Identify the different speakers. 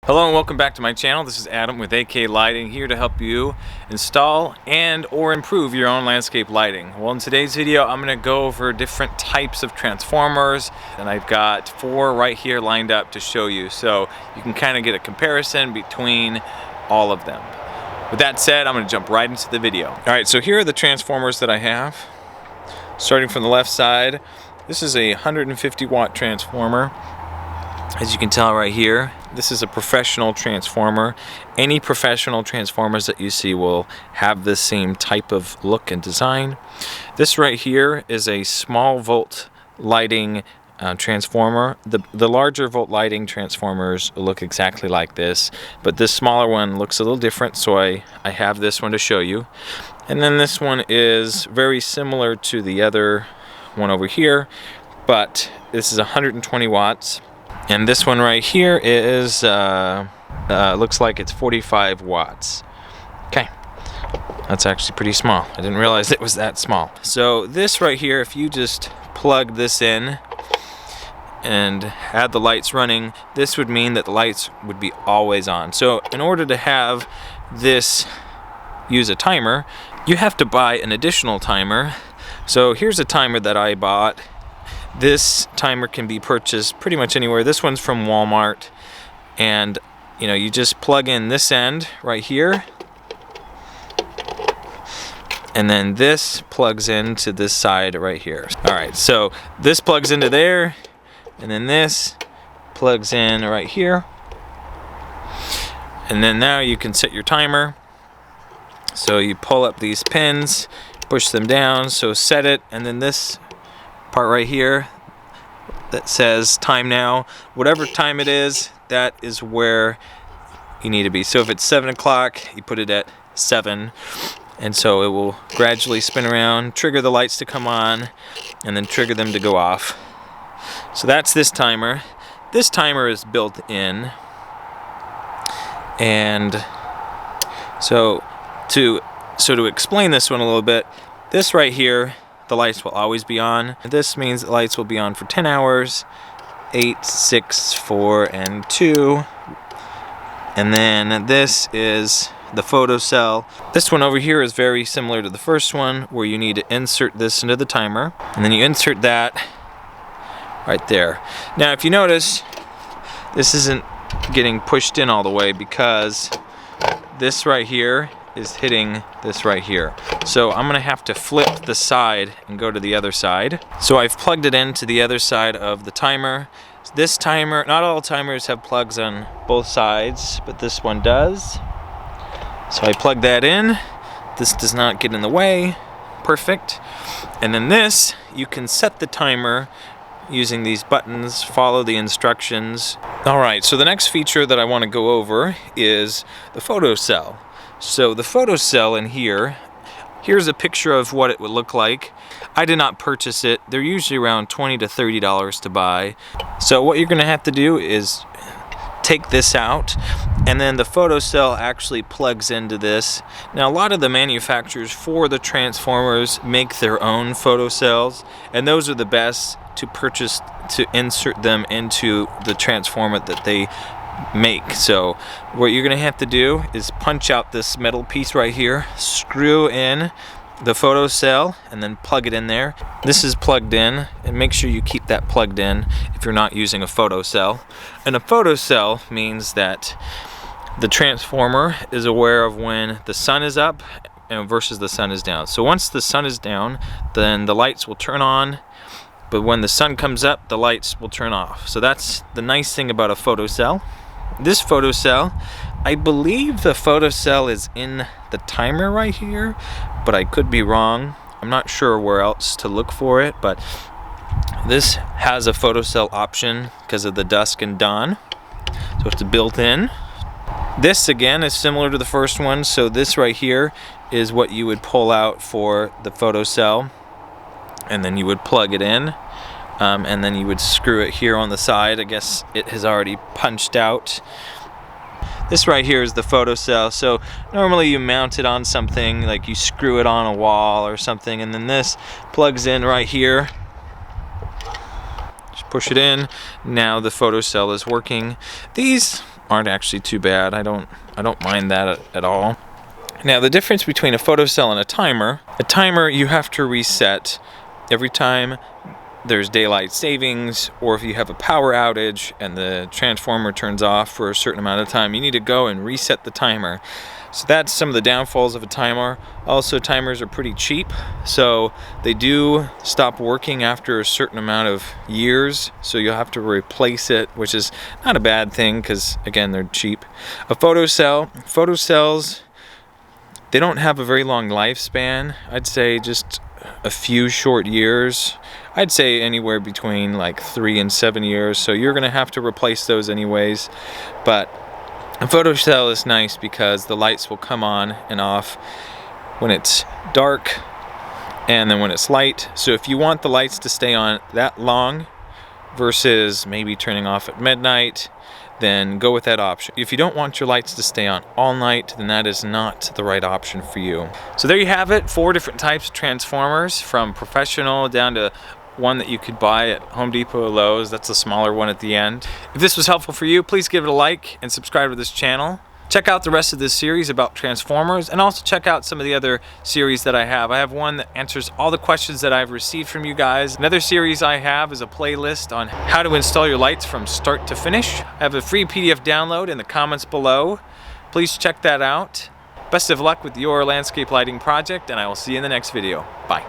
Speaker 1: Hello and welcome back to my channel. This is Adam with AK Lighting, here to help you install and or improve your own landscape lighting. Well, in today's video I'm going to go over different types of transformers, and I've got 4 right here lined up to show you, so you can kind of get a comparison between all of them. With that said, I'm going to jump right into the video. Alright, so here are the transformers that I have. Starting from the left side, this is a 150 watt transformer. As you can tell right here, this is a professional transformer. Any professional transformers that you see will have this same type of look and design. This right here is a small volt lighting transformer. The larger volt lighting transformers look exactly like this, but this smaller one looks a little different, so I have this one to show you. And then this one is very similar to the other one over here, but this is 120 watts. And this one right here is, looks like it's 45 watts. Okay, that's actually pretty small. I didn't realize it was that small. So this right here, if you just plug this in and had the lights running, this would mean that the lights would be always on. So in order to have this use a timer, you have to buy an additional timer. So here's a timer that I bought. This timer can be purchased pretty much anywhere. This one's from Walmart, and you just plug in this end right here, and then this plugs into this side right here. Alright, so this plugs into there, and then this plugs in right here, and then now you can set your timer. So you pull up these pins, push them down, so set it, and then this part right here that says time now, whatever time it is, that is where you need to be. So if it's 7 o'clock, you put it at 7, and so it will gradually spin around, trigger the lights to come on, and then trigger them to go off. So that's this timer. This timer is built in, and so to explain this one a little bit, this right here, the lights will always be on. This means the lights will be on for 10 hours, 8, 6, 4, and 2. And then this is the photocell. This one over here is very similar to the first one, where you need to insert this into the timer, and then you insert that right there. Now if you notice, this isn't getting pushed in all the way because this right here is hitting this right here. So I'm gonna have to flip the side and go to the other side. So I've plugged it into the other side of the timer. This timer, not all timers have plugs on both sides, but this one does. So I plug that in. This does not get in the way. Perfect. And then this, you can set the timer using these buttons, follow the instructions. Alright, so the next feature that I want to go over is the photocell. So the photocell in here, here's a picture of what it would look like. I did not purchase it. They're usually around $20 to $30 to buy. So what you're going to have to do is take this out, and then the photocell actually plugs into this. Now a lot of the manufacturers for the transformers make their own photocells, and those are the best to purchase to insert them into the transformer that they make. So what you're gonna have to do is punch out this metal piece right here, screw in the photocell, and then plug it in there. This is plugged in, and make sure you keep that plugged in if you're not using a photocell. And a photocell means that the transformer is aware of when the sun is up and versus the sun is down. So once the sun is down, then the lights will turn on, but when the sun comes up, the lights will turn off. So that's the nice thing about a photocell. This photocell, I believe the photocell is in the timer right here, but I could be wrong. I'm not sure where else to look for it, but this has a photocell option because of the dusk and dawn, so it's built in. This again is similar to the first one, so this right here is what you would pull out for the photocell, and then you would plug it in. And then you would screw it here on the side. I guess it has already punched out. This right here is the photocell. So normally you mount it on something, like you screw it on a wall or something, and then this plugs in right here. Just push it in. Now the photocell is working. These aren't actually too bad. I don't mind that at all. Now the difference between a photocell and a timer you have to reset every time there's daylight savings, or if you have a power outage and the transformer turns off for a certain amount of time, you need to go and reset the timer. So that's some of the downfalls of a timer. Also, timers are pretty cheap, so they do stop working after a certain amount of years, so you'll have to replace it, which is not a bad thing because again, they're cheap. A photocells, they don't have a very long lifespan. I'd say just a few short years. I'd say anywhere between like 3 and 7 years, so you're gonna have to replace those anyways. But a photocell is nice because the lights will come on and off when it's dark and then when it's light. So if you want the lights to stay on that long versus maybe turning off at midnight, then go with that option. If you don't want your lights to stay on all night, then that is not the right option for you. So there you have it, 4 different types of transformers, from professional down to one that you could buy at Home Depot or Lowe's. That's the smaller one at the end. If this was helpful for you, please give it a like and subscribe to this channel. Check out the rest of this series about transformers, and also check out some of the other series that I have. I have one that answers all the questions that I've received from you guys. Another series I have is a playlist on how to install your lights from start to finish. I have a free PDF download in the comments below. Please check that out. Best of luck with your landscape lighting project, and I will see you in the next video. Bye.